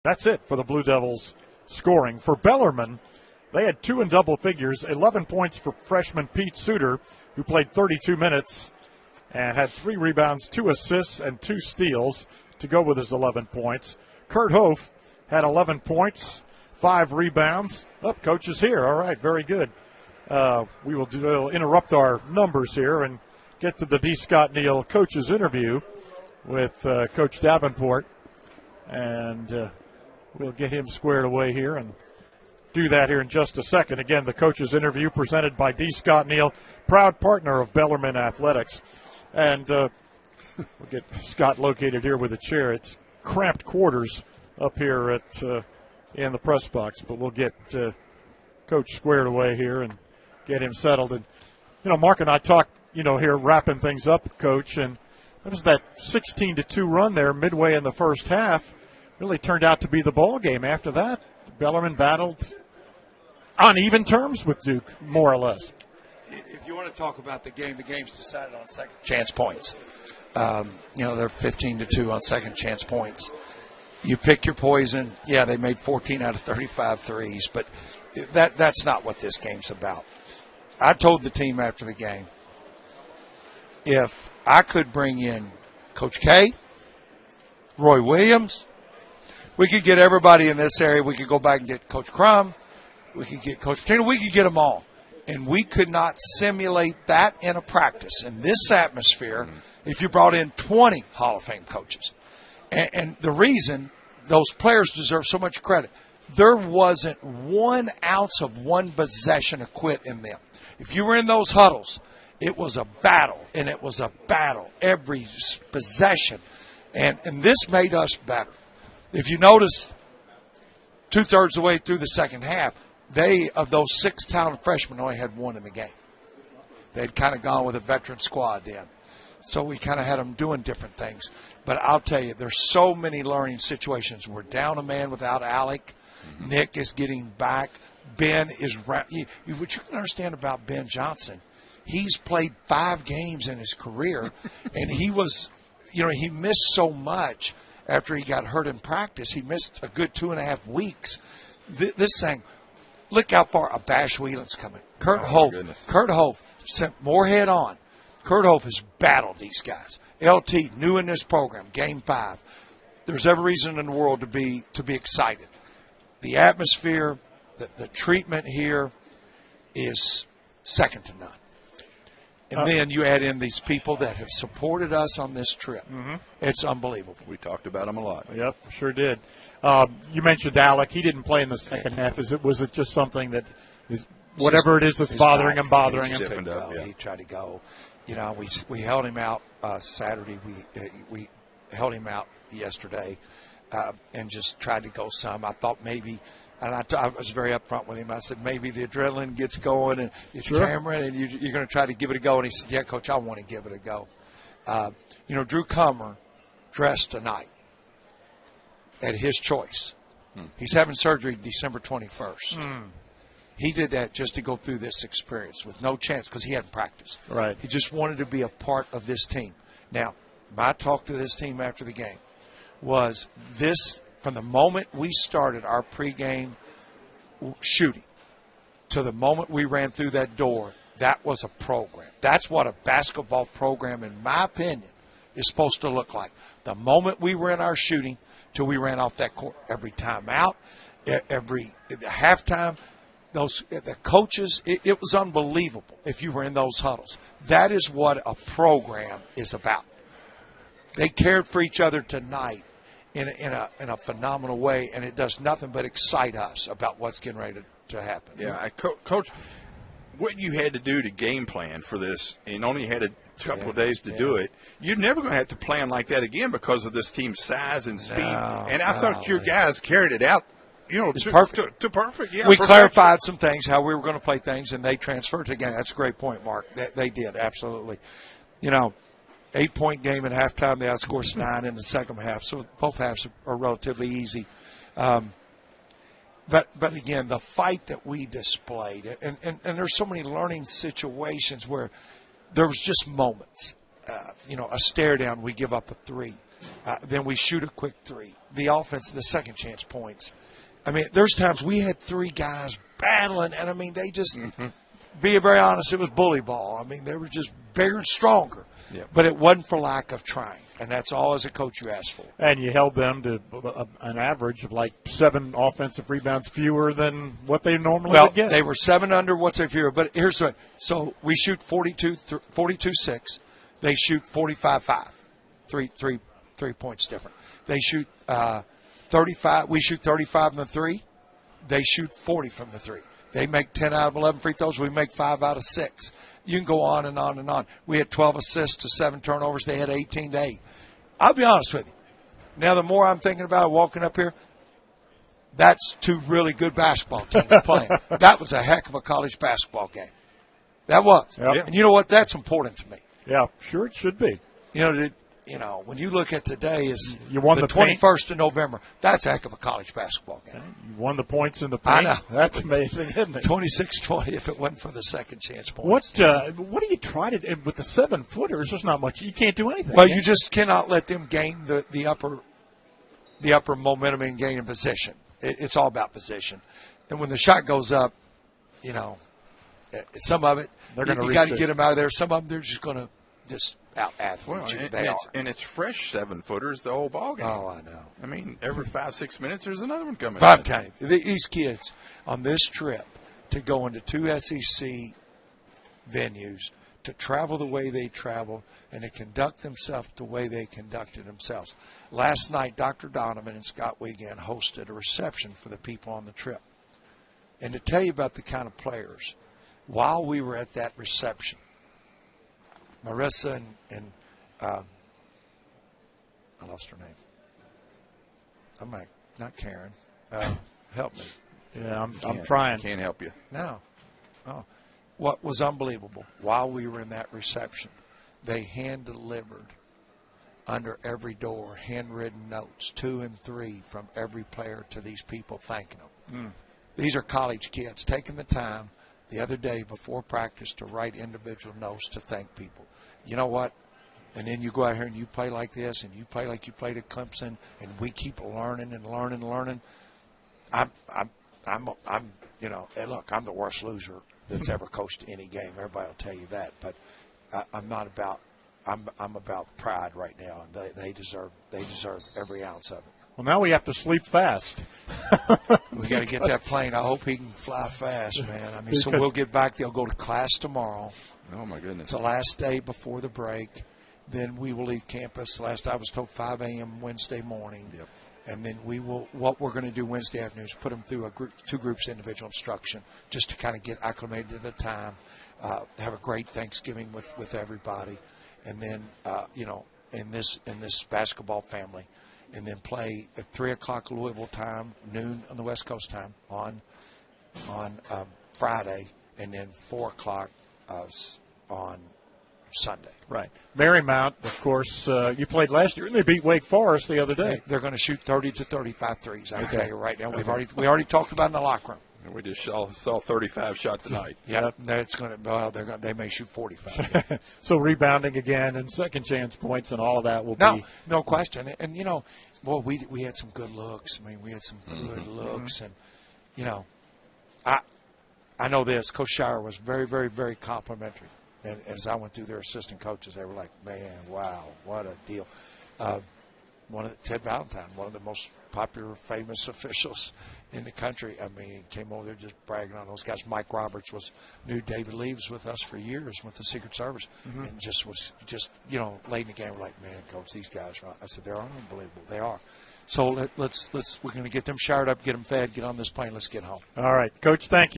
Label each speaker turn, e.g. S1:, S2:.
S1: That's it for the Blue Devils scoring. For Bellarmine, they had 2 in double figures, 11 points for freshman Pete Suter, who played 32 minutes and had 3 rebounds, 2 assists, and 2 steals to go with his 11 points. Kurt Hof had 11 points, 5 rebounds. Oh, coach is here. All right, very good. We'll interrupt our numbers here and get to the D. Scott Neal coach's interview with Coach Davenport. And we'll get him squared away here and do that here in just a second. Again, the coach's interview presented by D. Scott Neal, proud partner of Bellarmine Athletics. And we'll get Scott located here with a chair. It's cramped quarters up here in the press box, but we'll get Coach squared away here and get him settled. And, Mark and I talked, here wrapping things up, Coach, and it was that 16-2 run there midway in the first half. Really turned out to be the ball game. After that, Bellarmine battled on even terms with Duke, more or less.
S2: If you want to talk about the game's decided on second chance points. They're 15-2 on second chance points. You pick your poison. Yeah, they made 14 out of 35 threes, but that's not what this game's about. I told the team after the game, if I could bring in Coach K, Roy Williams, we could get everybody in this area. We could go back and get Coach Crum. We could get Coach Tina. We could get them all. And we could not simulate that in a practice. In this atmosphere, if you brought in 20 Hall of Fame coaches. And the reason those players deserve so much credit, there wasn't 1 ounce of one possession of quit in them. If you were in those huddles, it was a battle, and it was a battle every possession. And this made us better. If you notice, 2/3 of the way through the second half, of those 6 talented freshmen, only had 1 in the game. They'd kind of gone with a veteran squad then. So we kind of had them doing different things. But I'll tell you, there's so many learning situations. We're down a man without Alec. Mm-hmm. Nick is getting back. Ben is – what you can understand about Ben Johnson, he's played 5 games in his career, and he was – he missed so much after he got hurt in practice. He missed a good 2.5 weeks. This thing – look how far Abash Whelan's coming. Kurt Hof sent more head on. Kurt Hof has battled these guys. LT, new in this program, Game 5. There's every reason in the world to be excited. The atmosphere, the treatment here is second to none. And then you add in these people that have supported us on this trip. Mm-hmm. It's unbelievable.
S3: We talked about them a lot.
S1: Yep, sure did. You mentioned Alec. He didn't play in the second half. Was it just something that is whatever it is that's bothering him?
S2: He tried to go. We held him out Saturday. We held him out yesterday and just tried to go some. I thought maybe. And I was very upfront with him. I said, maybe the adrenaline gets going and it's Cameron and you're going to try to give it a go. And he said, yeah, Coach, I want to give it a go. Drew Comer dressed tonight at his choice. He's having surgery December 21st. He did that just to go through this experience with no chance because he hadn't practiced.
S1: Right.
S2: He just wanted to be a part of this team. Now, my talk to this team after the game was this – from the moment we started our pregame shooting to the moment we ran through that door, that was a program. That's what a basketball program, in my opinion, is supposed to look like. The moment we were in our shooting till we ran off that court. Every time out, every halftime, the coaches, it was unbelievable if you were in those huddles. That is what a program is about. They cared for each other tonight. In a phenomenal way, and it does nothing but excite us about what's getting ready to happen.
S3: Yeah, Coach, what you had to do to game plan for this, and only had a couple of days to do it, you're never going to have to plan like that again because of this team's size and speed. And I thought your guys carried it out,
S2: to perfect. Yeah, we clarified some things, how we were going to play things, and they transferred to the game. That's a great point, Mark. They did, absolutely. 8-point game at halftime. They outscored 9 in the second half. So both halves are relatively easy. But again, the fight that we displayed, and there's so many learning situations where there was just moments. A stare down, we give up a 3. Then we shoot a quick three. The offense, the second chance points. I mean, there's times we had three guys battling, and, I mean, they just, be very honest, it was bully ball. I mean, they were just bigger and stronger.
S3: Yep.
S2: But it wasn't for lack of trying, and that's all as a coach you ask for.
S1: And you held them to an average of like 7 offensive rebounds fewer than what they normally would get.
S2: They were 7 under what's their fewer. But here's the – so we shoot 42-6. They shoot 45-5. Three points different. They shoot 35. We shoot 35 from the three. They shoot 40 from the three. They make 10 out of 11 free throws. We make 5 out of 6. You can go on and on and on. We had 12 assists to 7 turnovers. They had 18 to 8. I'll be honest with you. Now, the more I'm thinking about it, walking up here, that's 2 really good basketball teams playing. That was a heck of a college basketball game. That was.
S1: Yep.
S2: And you know what? That's important to me.
S1: Yeah, sure it should be.
S2: You know, when you look at today is
S1: you won the
S2: 21st of November. That's a heck of a college basketball game.
S1: You won the points in the paint.
S2: I know.
S1: That's amazing, isn't it?
S2: 26-20 if it wasn't for the second chance points.
S1: What do you try to do with the 7-footers? There's not much. You can't do anything.
S2: Well, you just cannot let them gain the upper momentum and gain in position. It's all about position. And when the shot goes up, you know, some of it, you got to get them out of there. Some of them, they're just going to just out-athlete you.
S3: And it's fresh 7-footers the whole ball game.
S2: Oh, I know.
S3: I mean, every 5-6 minutes there's another one coming.
S2: But I'm telling you, these kids on this trip to go into 2 SEC venues, to travel the way they travel, and to conduct themselves the way they conducted themselves. Last night, Dr. Donovan and Scott Wiegand hosted a reception for the people on the trip. And to tell you about the kind of players, while we were at that reception, Marissa and I lost her name. I'm not Karen. Help me.
S1: Yeah, I'm trying.
S3: Can't help you.
S2: No. Oh. What was unbelievable, while we were in that reception, they hand-delivered under every door handwritten notes, 2 and 3 from every player to these people thanking them. These are college kids taking the time the other day before practice to write individual notes to thank people. You know what? And then you go out here and you play like this, and you play like you played at Clemson, and we keep learning and learning and learning. I'm you know, hey, look, I'm the worst loser that's ever coached any game. Everybody will tell you that, but I'm not about. I'm about pride right now, and they deserve every ounce of it.
S1: Well, now we have to sleep fast.
S2: We got to get that plane. I hope he can fly fast, man. I mean, so we'll get back. They'll go to class tomorrow.
S3: Oh, my goodness.
S2: It's the last day before the break. Then we will leave campus. Last I was told 5 a.m. Wednesday morning. Yep. And then what we're going to do Wednesday afternoon is put them through 2 groups individual instruction just to kind of get acclimated to the time, have a great Thanksgiving with everybody, and then, you know, in this basketball family, and then play at 3 o'clock Louisville time, noon on the West Coast time on Friday, and then 4 o'clock on Sunday.
S1: Right. Marymount, of course, you played last year, and they beat Wake Forest the other day.
S2: They're going to shoot 30 to 35 threes. I tell you right now. We already talked about it in the locker room.
S3: And we just saw 35 shot tonight.
S2: Yeah, that's going to. Well, they may shoot 45.
S1: So rebounding again and second chance points and all of that will be
S2: no question. And you know, well, we had some good looks. I mean, we had some good looks, and you know, I know this. Coach Shire was very, very, very complimentary. And as I went through their assistant coaches, they were like, "Man, wow, what a deal!" Ted Valentine, one of the most popular, famous officials in the country. I mean, he came over there just bragging on those guys. Mike Roberts knew David Lee was with us for years with the Secret Service, and was you know, late in the game, we're like, "Man, coach, these guys are." I said, "They're unbelievable. They are." So let's we're going to get them showered up, get them fed, get on this plane. Let's get home.
S1: All right, Coach. Thank you.